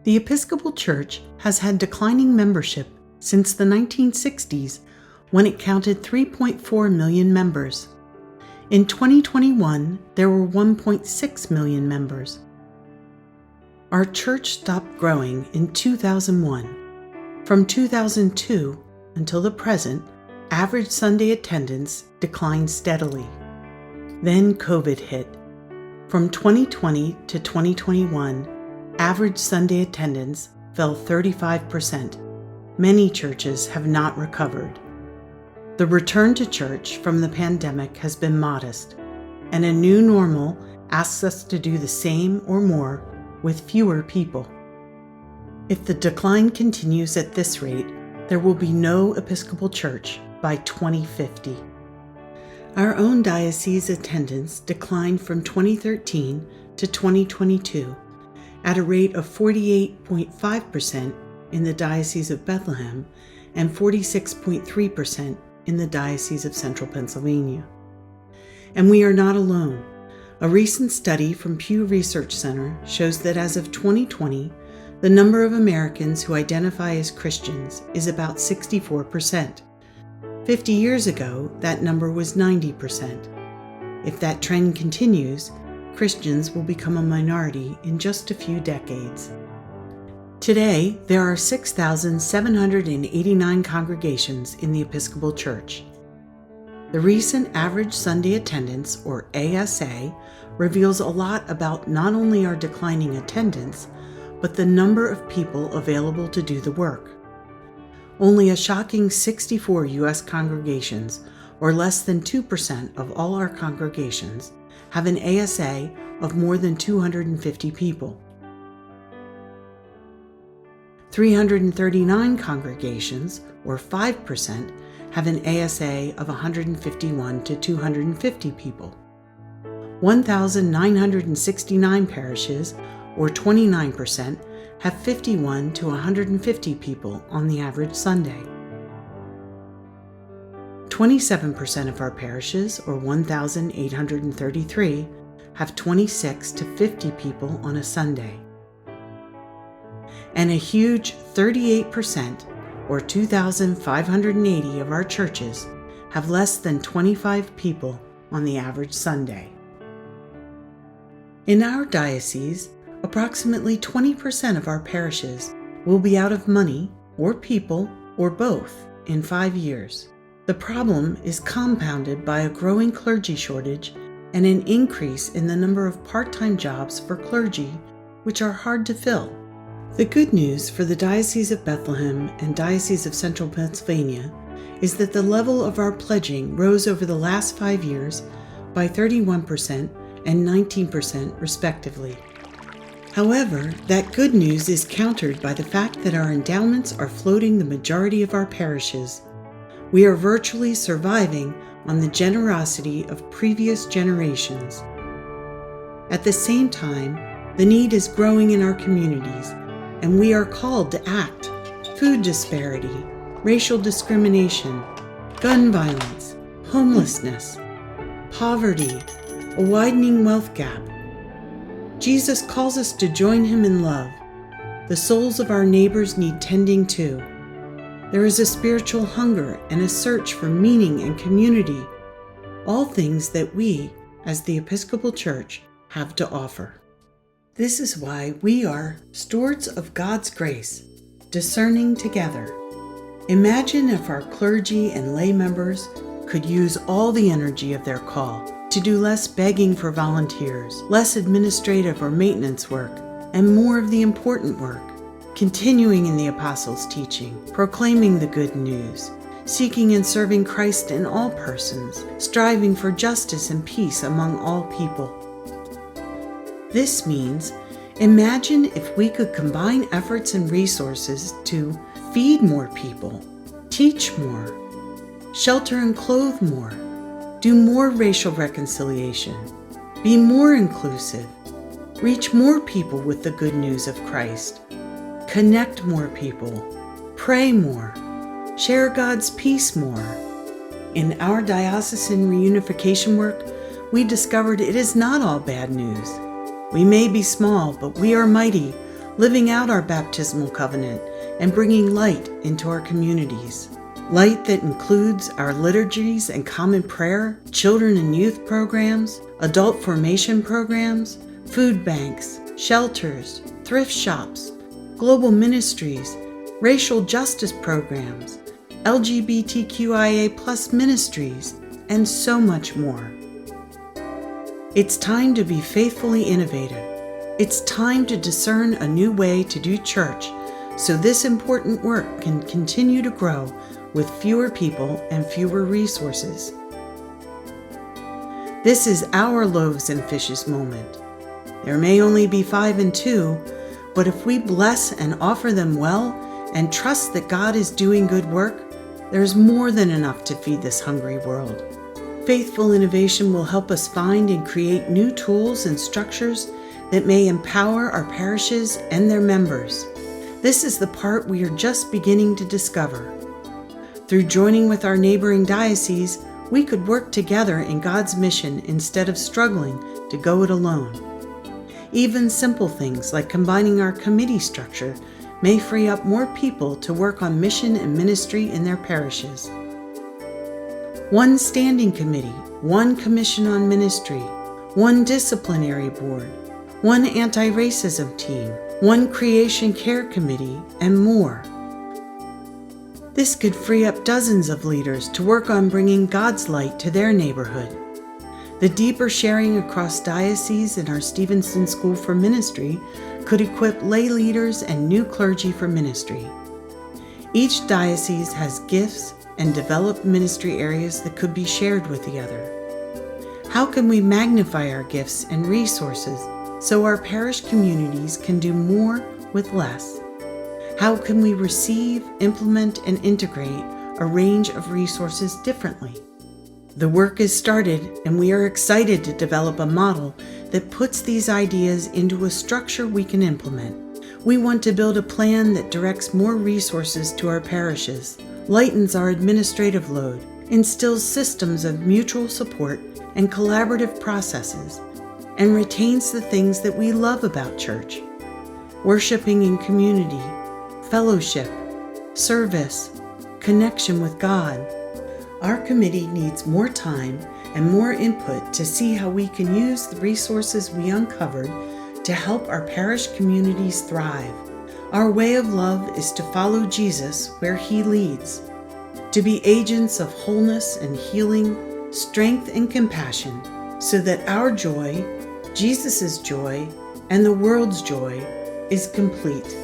The Episcopal Church has had declining membership since the 1960s, when it counted 3.4 million members. In 2021, there were 1.6 million members. Our church stopped growing in 2001. From 2002 until the present, average Sunday attendance declined steadily. Then COVID hit. From 2020 to 2021, average Sunday attendance fell 35%. Many churches have not recovered. The return to church from the pandemic has been modest, and a new normal asks us to do the same or more with fewer people. If the decline continues at this rate, there will be no Episcopal Church by 2050. Our own diocese attendance declined from 2013 to 2022 at a rate of 48.5% in the Diocese of Bethlehem and 46.3% in the Diocese of Central Pennsylvania. And we are not alone. A recent study from Pew Research Center shows that as of 2020, the number of Americans who identify as Christians is about 64%. 50 years ago, that number was 90%. If that trend continues, Christians will become a minority in just a few decades. Today, there are 6,789 congregations in the Episcopal Church. The recent average Sunday attendance, or ASA, reveals a lot about not only our declining attendance, but the number of people available to do the work. Only a shocking 64 U.S. congregations, or less than 2% of all our congregations, have an ASA of more than 250 people. 339 congregations, or 5%, have an ASA of 151 to 250 people. 1,969 parishes, or 29%, have 51 to 150 people on the average Sunday. 27% of our parishes, or 1,833, have 26 to 50 people on a Sunday. And a huge 38%, or 2,580 of our churches, have less than 25 people on the average Sunday. In our diocese, approximately 20% of our parishes will be out of money, or people, or both, in 5 years. The problem is compounded by a growing clergy shortage and an increase in the number of part-time jobs for clergy, which are hard to fill. The good news for the Diocese of Bethlehem and Diocese of Central Pennsylvania is that the level of our pledging rose over the last 5 years by 31% and 19% respectively. However, that good news is countered by the fact that our endowments are floating the majority of our parishes. We are virtually surviving on the generosity of previous generations. At the same time, the need is growing in our communities, and we are called to act. Food disparity, racial discrimination, gun violence, homelessness, poverty, a widening wealth gap. Jesus calls us to join him in love. The souls of our neighbors need tending too. There is a spiritual hunger and a search for meaning and community, all things that we, as the Episcopal Church, have to offer. This is why we are stewards of God's grace, discerning together. Imagine if our clergy and lay members could use all the energy of their call to do less begging for volunteers, less administrative or maintenance work, and more of the important work, continuing in the Apostles' teaching, proclaiming the good news, seeking and serving Christ in all persons, striving for justice and peace among all people. This means, imagine if we could combine efforts and resources to feed more people, teach more, shelter and clothe more, do more racial reconciliation, be more inclusive, reach more people with the good news of Christ, connect more people, pray more, share God's peace more. In our diocesan reunification work, we discovered it is not all bad news. We may be small, but we are mighty, living out our baptismal covenant and bringing light into our communities. Light that includes our liturgies and common prayer, children and youth programs, adult formation programs, food banks, shelters, thrift shops, global ministries, racial justice programs, LGBTQIA+ ministries, and so much more. It's time to be faithfully innovative. It's time to discern a new way to do church so this important work can continue to grow with fewer people and fewer resources. This is our loaves and fishes moment. There may only be 5 and 2, but if we bless and offer them well and trust that God is doing good work, there's more than enough to feed this hungry world. Faithful innovation will help us find and create new tools and structures that may empower our parishes and their members. This is the part we are just beginning to discover. Through joining with our neighboring dioceses, we could work together in God's mission instead of struggling to go it alone. Even simple things like combining our committee structure may free up more people to work on mission and ministry in their parishes. One standing committee, one commission on ministry, one disciplinary board, one anti-racism team, one creation care committee, and more. This could free up dozens of leaders to work on bringing God's light to their neighborhood. The deeper sharing across dioceses in our Stevenson School for Ministry could equip lay leaders and new clergy for ministry. Each diocese has gifts and developed ministry areas that could be shared with the other. How can we magnify our gifts and resources so our parish communities can do more with less? How can we receive, implement, and integrate a range of resources differently? The work is started, and we are excited to develop a model that puts these ideas into a structure we can implement. We want to build a plan that directs more resources to our parishes, lightens our administrative load, instills systems of mutual support and collaborative processes, and retains the things that we love about church: worshiping in community, fellowship, service, connection with God. Our committee needs more time and more input to see how we can use the resources we uncovered to help our parish communities thrive. Our way of love is to follow Jesus where he leads, to be agents of wholeness and healing, strength and compassion, so that our joy, Jesus' joy, and the world's joy is complete.